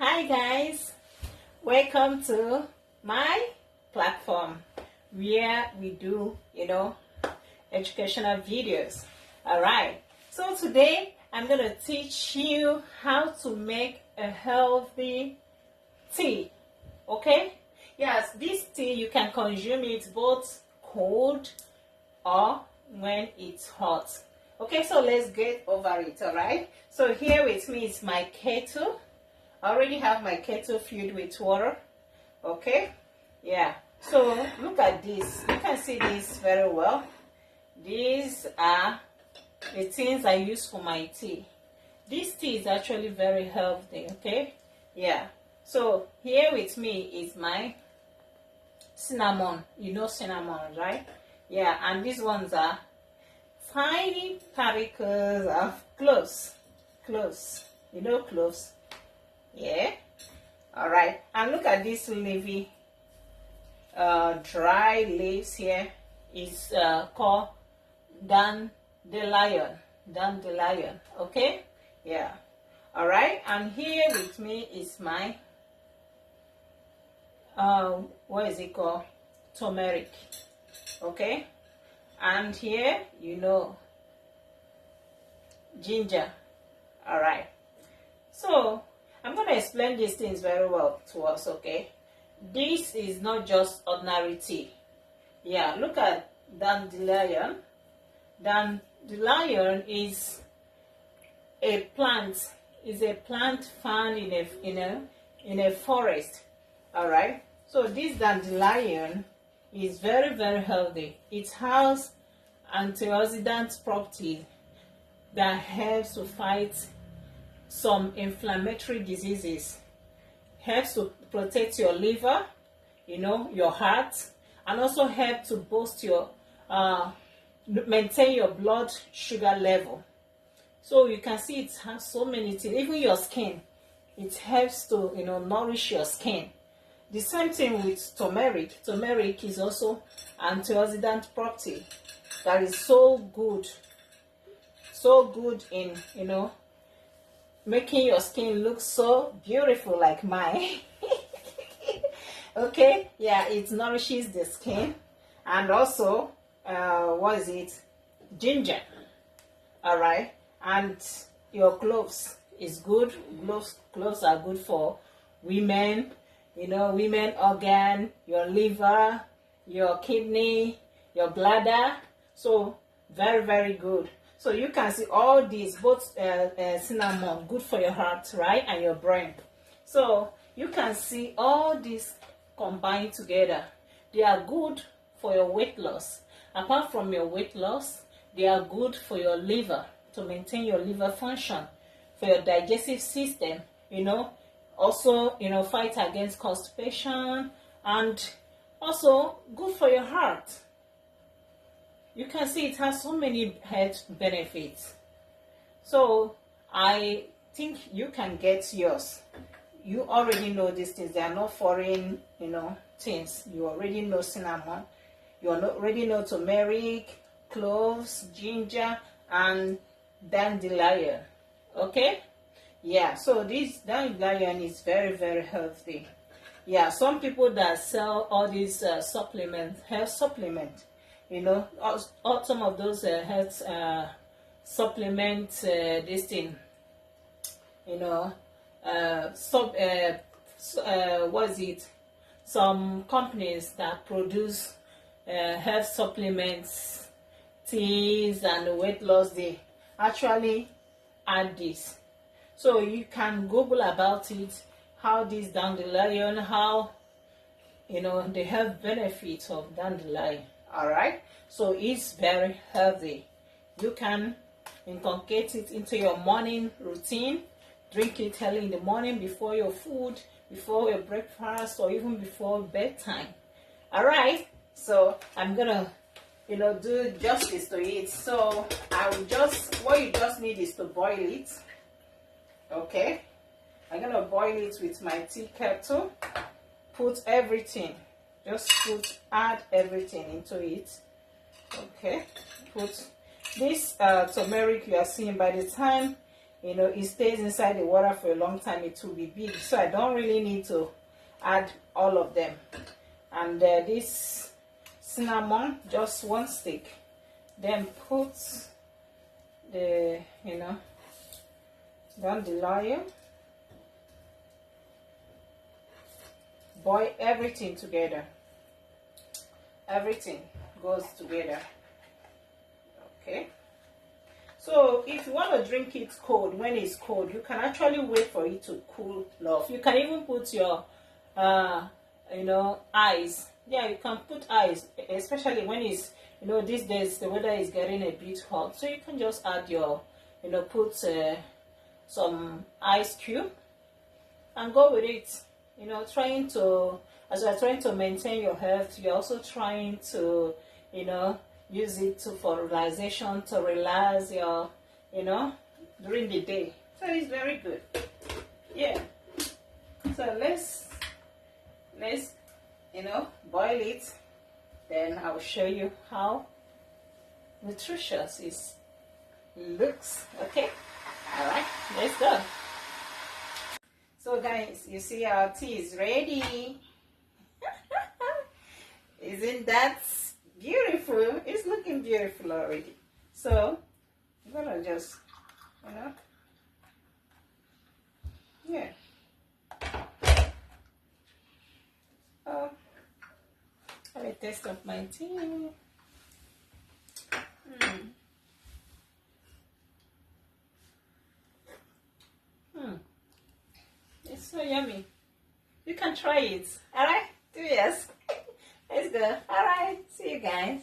Hi guys, welcome to my platform where we do, educational videos. All right, so today I'm going to teach you how to make a healthy tea. Okay, yes, this tea you can consume it both cold or when it's hot. Okay, so let's get over it. All right, so here with me is my kettle. I already have my kettle filled with water. Okay, yeah, so look at this. You can see this very well. These are the things I use for my tea. This tea is actually very healthy. Okay, yeah, so here with me is my cinnamon. You know cinnamon, right? Yeah, and these ones are tiny particles of cloves. You know cloves? Yeah. All right, and look at this leafy dry leaves here. Is called dandelion. Okay, yeah. All right, and here with me is my what is it called, turmeric. Okay, and here ginger. All right, so I'm going to explain these things very well to us, okay? This is not just ordinary tea. Yeah, look at dandelion. Dandelion is a plant. Is a plant found in a forest. All right. So this dandelion is very, very healthy. It has antioxidant properties that helps to fight some inflammatory diseases, helps to protect your liver, your heart, and also help to boost your maintain your blood sugar level. So you can see it has so many things. Even your skin, it helps to nourish your skin. The same thing with turmeric. Turmeric is also antioxidant property that is so good in making your skin look so beautiful like mine. Okay, yeah, it nourishes the skin. And also what is it, ginger. All right, and your cloves is good. Cloves are good for women, women organ, your liver, your kidney, your bladder. So very, very good. So you can see all these, both cinnamon, good for your heart, right, and your brain. So you can see all these combined together. They are good for your weight loss. Apart from your weight loss, they are good for your liver, to maintain your liver function, for your digestive system, also, fight against constipation, and also good for your heart. You can see it has so many health benefits. So I think you can get yours. You already know these things. They are not foreign, things. You already know cinnamon. You already know turmeric, cloves, ginger, and dandelion. Okay? Yeah, so this dandelion is very, very healthy. Yeah, some people that sell all these supplements, health supplements, some of those health supplements, this thing, what is it? Some companies that produce health supplements, teas, and weight loss, they actually add this. So you can Google about it, how this dandelion, how the health benefits of dandelion. All right, so it's very healthy. You can inculcate it into your morning routine. Drink it early in the morning before your food, before your breakfast, or even before bedtime. All right, so I'm gonna do justice to it. So what you just need is to boil it. Okay, I'm gonna boil it with my tea kettle. Put everything, add everything into it. Okay, put this turmeric you are seeing. By the time you know, it stays inside the water for a long time, it will be big. So I don't really need to add all of them. And this cinnamon, just 1 stick. Then put the, you know, dandelion. Boil everything together. Everything goes together. Okay. So if you want to drink it cold, when it's cold, you can actually wait for it to cool off. You can even put your, you know, ice. Yeah, you can put ice, especially when it's, you know, these days the weather is getting a bit hot. So you can just add your, you know, put some ice cube and go with it. You know, trying to, as you're trying to maintain your health, you're also trying to, you know, use it for relaxation, to relax your, you know, during the day. So it's very good. Yeah. So let's you know, boil it. Then I'll show you how nutritious it looks. Okay. All right. Let's go. So guys, you see our tea is ready. Isn't that beautiful? It's looking beautiful already. So I'm gonna just, you know, yeah. Oh, have a taste of my tea. It's so yummy. You can try it. Alright? 2 years. Let's go. Alright. See you guys.